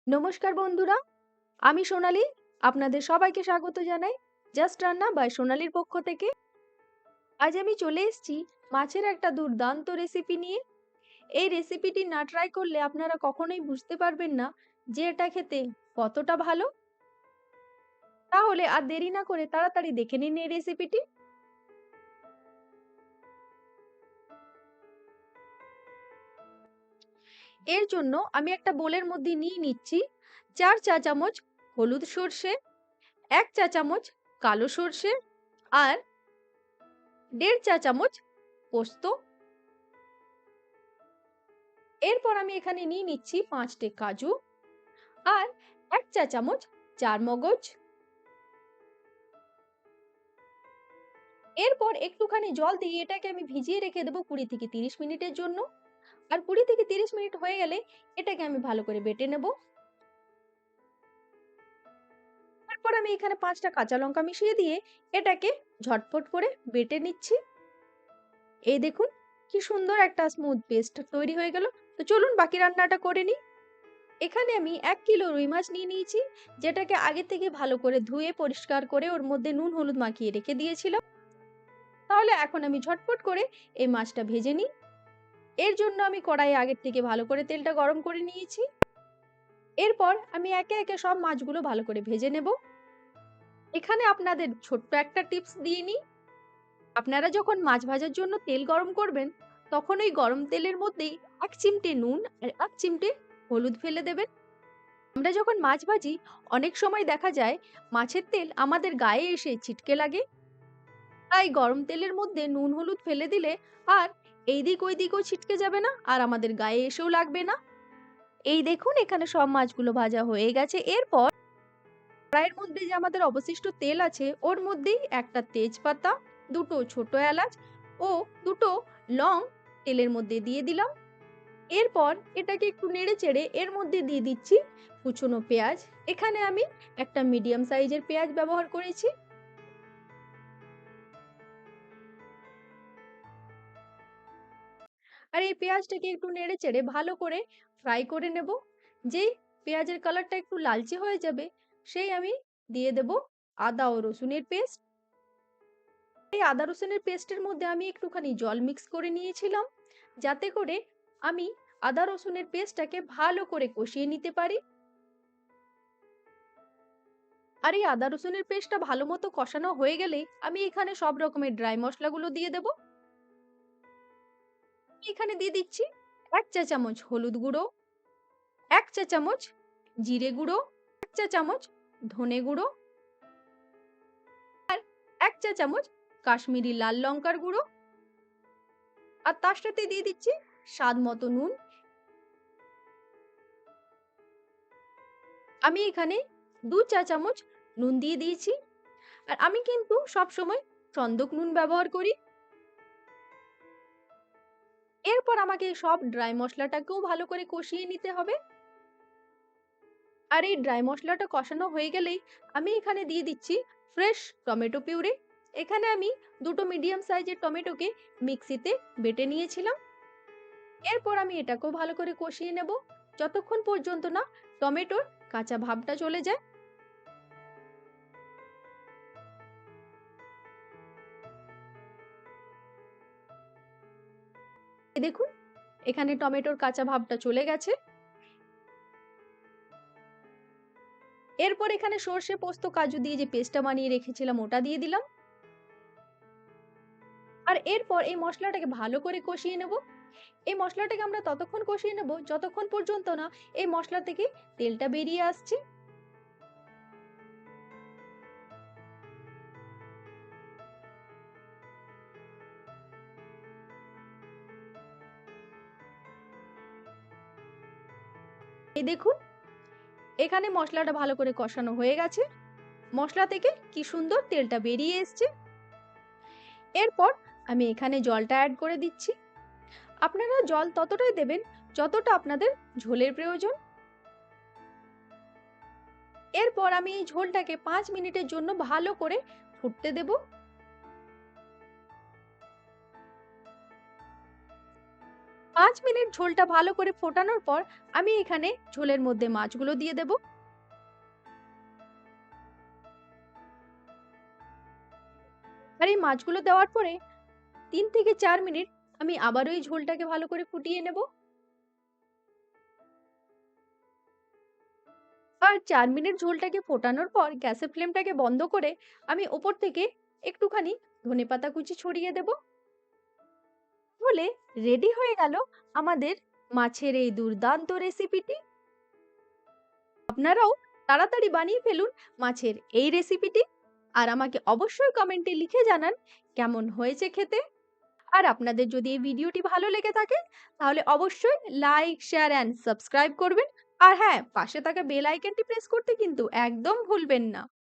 নমস্কার বন্ধুরা, আমি সোনালী। আপনাদের সবাইকে স্বাগত জানাই জাস্ট রান্না বাই সোনালীর পক্ষ থেকে। আজ আমি চলে এসেছি মাছের একটা দুর্দান্ত রেসিপি নিয়ে। এই রেসিপিটি না ট্রাই করলে আপনারা কখনোই বুঝতে পারবেন না যে এটা খেতে কতটা ভালো। তাহলে আর দেরি না করে তাড়াতাড়ি দেখে নিন এই রেসিপিটি। এর জন্য আমি একটা বোলের মধ্যে নিয়ে নিচ্ছি 4 চা চামচ হলুদ সর্ষে, 1 চা চামচ কালো সর্ষে আর 1.5 চা চামচ পোস্ত। এরপর আমি এখানে নিয়ে নিচ্ছি 5টে কাজু আর 1 চা চামচ চারমগজ। এরপর একটুখানি জল দিয়ে এটাকে আমি ভিজিয়ে রেখে দেবো 20 থেকে 30 মিনিটের জন্য। আর 20 থেকে 30 মিনিট হয়ে গেলে এটাকে আমি ভালো করে বেটে নেব। তারপর আমি এখানে 5টা কাঁচা লঙ্কা মিশিয়ে দিয়ে এটাকে ঝটফট করে বেটে নিচ্ছি। এই দেখুন কি সুন্দর একটা স্মুথ পেস্ট তৈরি হয়ে গেল। তো চলুন বাকি রান্নাটা করে নিই। এখানে আমি 1 কিলো রুই মাছ নিয়ে নিয়েছি, যেটাকে আগে থেকে ভালো করে ধুয়ে পরিষ্কার করে ওর মধ্যে নুন হলুদ মাখিয়ে রেখে দিয়েছিলাম। তাহলে এখন আমি ঝটপট করে এই মাছটা ভেজে নিই। এর জন্য আমি কড়াইয়ে আগের থেকে ভালো করে তেলটা গরম করে নিয়েছি। এরপর আমি একে একে সব মাছগুলো ভালো করে ভেজে নেব। এখানে আপনাদের ছোট্ট একটা টিপস দিয়ে নিই। আপনারা যখন মাছ ভাজার জন্য তেল গরম করবেন, তখন ওই গরম তেলের মধ্যেই 1 চিমটে নুন আর 1 চিমটে হলুদ ফেলে দেবেন। আমরা যখন মাছ ভাজি অনেক সময় দেখা যায় মাছের তেল আমাদের গায়ে এসে ছিটকে লাগে। তাই গরম তেলের মধ্যে নুন হলুদ ফেলে দিলে আর এই দিক ওই দিকও ছিটকে যাবে না আর আমাদের গায়ে এসেও লাগবে না। এই দেখুন এখানে সব মাছগুলো ভাজা হয়ে গেছে। এরপর কড়াইয়ের মধ্যে যে আমাদের অবশিষ্ট তেল আছে ওর মধ্যেই একটা তেজপাতা, দুটো ছোট এলাচ ও দুটো লং তেলের মধ্যে দিয়ে দিলাম। এরপর এটাকে একটু নেড়ে চেড়ে এর মধ্যে দিয়ে দিচ্ছি কুচনো পেঁয়াজ। এখানে আমি একটা মিডিয়াম সাইজের পেঁয়াজ ব্যবহার করেছি। আর এই পেঁয়াজটাকে একটু নেড়ে চেড়ে ভালো করে ফ্রাই করে নেব। যেই পেঁয়াজের কালারটা একটু লালচে হয়ে যাবে সেই আমি দিয়ে দেব আদা ও রসুনের পেস্ট। এই আদা রসুনের পেস্টের মধ্যে আমি একটুখানি জল মিক্স করে নিয়েছিলাম, যাতে করে আমি আদা রসুনের পেস্টটাকে ভালো করে কষিয়ে নিতে পারি। আর এই আদা রসুনের পেস্টটা ভালো মতো কষানো হয়ে গেলেই আমি এখানে সব রকমের ড্রাই মশলাগুলো দিয়ে দেব। এখানে দিয়ে দিচ্ছি 1 চা চামচ হলুদ গুঁড়ো, 1 চা চামচ জিরে গুঁড়ো, 1 চা চামচ ধনে গুঁড়ো আর 1 চা চামচ কাশ্মীরি লাল লঙ্কার গুঁড়ো। আর তার সাথে দিয়ে দিচ্ছি স্বাদ মতো নুন। আমি এখানে 2 চা চামচ নুন দিয়ে দিয়েছি। আর আমি কিন্তু সবসময় সন্দক নুন ব্যবহার করি। এরপর আমাকে সব ড্রাই মশলাটাকেও ভালো করে কষিয়ে নিতে হবে। আর এই ড্রাই মশলাটা কষানো হয়ে গেলেই আমি এখানে দিয়ে দিচ্ছি ফ্রেশ টমেটো পিউরি। এখানে আমি দুটো মিডিয়াম সাইজের টমেটোকে মিক্সিতে বেটে নিয়েছিলাম। এরপর আমি এটাকেও ভালো করে কষিয়ে নেব, যতক্ষণ পর্যন্ত না টমেটোর কাঁচা ভাবটা চলে যায়। এই দেখুন এখানে টমেটোর কাঁচা ভাবটা চলে গেছে। এরপর এখানে সর্ষে পোস্ত কাজু দিয়ে যে পেস্টটা বানিয়ে রেখেছিলাম ওটা দিয়ে দিলাম। আর এরপর এই মশলাটাকে ভালো করে কষিয়ে নেব। এই মশলাটাকে আমরা ততক্ষণ কষিয়ে নেব যতক্ষণ পর্যন্ত না এই মশলা থেকে তেলটা বেরিয়ে আসছে। এই দেখুন এখানে মশলাটা ভালো করে কষানো হয়ে গেছে। মশলা থেকে কি সুন্দর তেলটা বেরিয়ে এসছে। এরপর আমি এখানে জলটা অ্যাড করে দিচ্ছি। আপনারা জল ততটাই দেবেন যতটা আপনাদের ঝোলের প্রয়োজন। এরপর আমি এই ঝোলটাকে 5 মিনিটের জন্য ভালো করে ফুটতে দেব। 5 মিনিট ঝোলটা ভালো করে ফোটানোর পর আমি এখানে ঝোলের মধ্যে মাছগুলো দিয়ে দেব। আর এই মাছগুলো দেওয়ার পরে ৩ থেকে ৪ মিনিট আমি আবারও এই ঝোলটাকে ভালো করে ফুটিয়ে নেব। আর ৪ মিনিট ঝোলটাকে ফোটানোর পর গ্যাসের ফ্লেমটাকে বন্ধ করে আমি ওপর থেকে একটুখানি ধনেপাতা কুচি ছড়িয়ে দেব। তাহলে রেডি হয়ে গেল আমাদের মাছের এই দুর্দান্ত রেসিপিটি। আপনারাও তাড়াতাড়ি বানিয়ে ফেলুন মাছের এই রেসিপিটি। আর আমাকে অবশ্যই কমেন্টে লিখে জানান কেমন হয়েছে খেতে। আর আপনাদের যদি এই ভিডিওটি ভালো লেগে থাকে তাহলে অবশ্যই লাইক, শেয়ার অ্যান্ড সাবস্ক্রাইব করবেন। আর হ্যাঁ, পাশে থাকা বেল আইকনটি প্রেস করতে কিন্তু একদম ভুলবেন না।